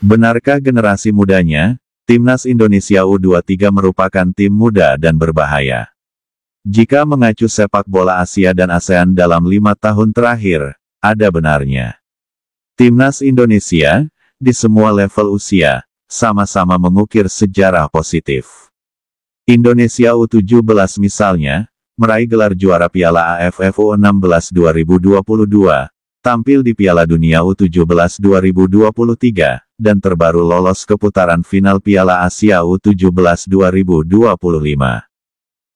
Benarkah generasi mudanya, Timnas Indonesia U23 merupakan tim muda dan berbahaya? Jika mengacu sepak bola Asia dan ASEAN dalam 5 tahun terakhir, ada benarnya. Timnas Indonesia, di semua level usia, sama-sama mengukir sejarah positif. Indonesia U17 misalnya, meraih gelar juara Piala AFF U16 2022, tampil di Piala Dunia U17 2023, dan terbaru lolos ke putaran final Piala Asia U17 2025.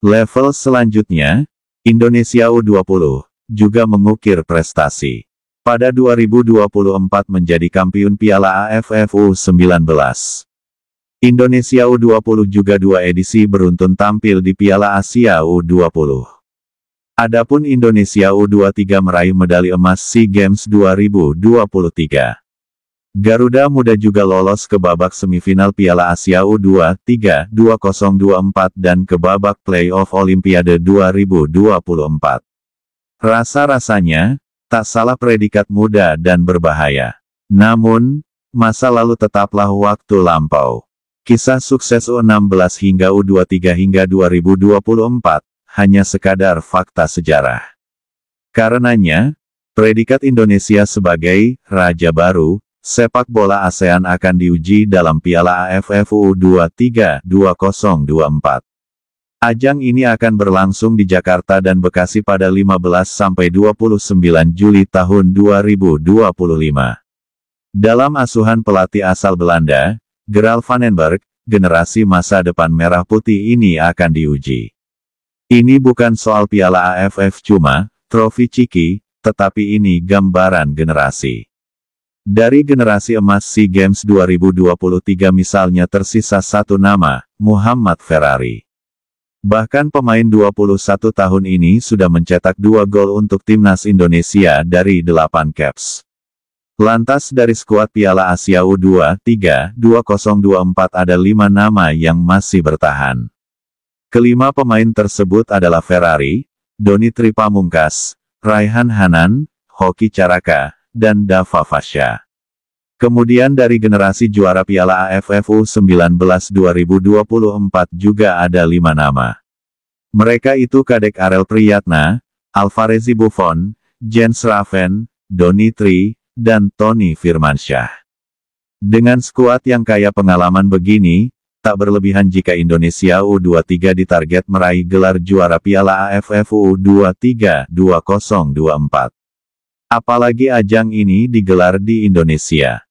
Level selanjutnya, Indonesia U20, juga mengukir prestasi. Pada 2024 menjadi kampiun Piala AFF U19. Indonesia U20 juga 2 edisi beruntun tampil di Piala Asia U20. Adapun Indonesia U23 meraih medali emas SEA Games 2023. Garuda Muda juga lolos ke babak semifinal Piala Asia U23 2024 dan ke babak playoff Olimpiade 2024. Rasa-rasanya, tak salah predikat muda dan berbahaya. Namun, masa lalu tetaplah waktu lampau. Kisah sukses U16 hingga U23 hingga 2024, hanya sekadar fakta sejarah. Karenanya, predikat Indonesia sebagai raja baru sepak bola ASEAN akan diuji dalam Piala AFF U23 2024. Ajang ini akan berlangsung di Jakarta dan Bekasi pada 15–29 Juli tahun 2025. Dalam asuhan pelatih asal Belanda, Gerald van den Berg, generasi masa depan merah putih ini akan diuji. Ini bukan soal Piala AFF cuma, trofi ciki, tetapi ini gambaran generasi. Dari generasi emas SEA Games 2023 misalnya tersisa satu nama, Muhammad Ferrari. Bahkan pemain 21 tahun ini sudah mencetak 2 gol untuk Timnas Indonesia dari 8 caps. Lantas dari skuad Piala Asia U23 2024 ada 5 nama yang masih bertahan. Kelima pemain tersebut adalah Ferrari, Doni Tripamungkas, Raihan Hanan, Hoki Caraka, dan Dava Fasya. Kemudian dari generasi juara Piala AFF U19 2024 juga ada 5 nama. Mereka itu Kadek Arel Priyatna, Alvarezi Buffon, Jens Raven, Doni Tri, dan Tony Firmansyah. Dengan skuad yang kaya pengalaman begini, tak berlebihan jika Indonesia U23 ditarget meraih gelar juara Piala AFF U23 2024. Apalagi ajang ini digelar di Indonesia.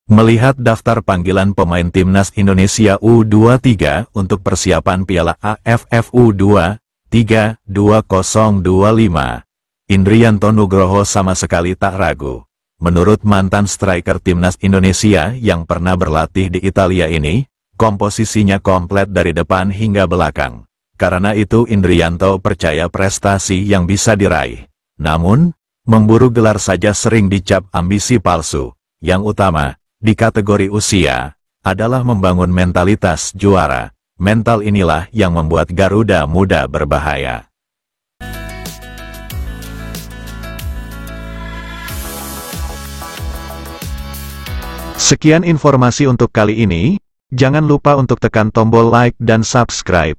Melihat daftar panggilan pemain Timnas Indonesia U23 untuk persiapan Piala AFF U23 2025, Indrianto Nugroho sama sekali tak ragu. Menurut mantan striker Timnas Indonesia yang pernah berlatih di Italia ini, komposisinya komplet dari depan hingga belakang. Karena itu Indrianto percaya prestasi yang bisa diraih. Namun, memburu gelar saja sering dicap ambisi palsu. Yang utama, di kategori usia, adalah membangun mentalitas juara. Mental inilah yang membuat Garuda Muda berbahaya. Sekian informasi untuk kali ini. Jangan lupa untuk tekan tombol like dan subscribe.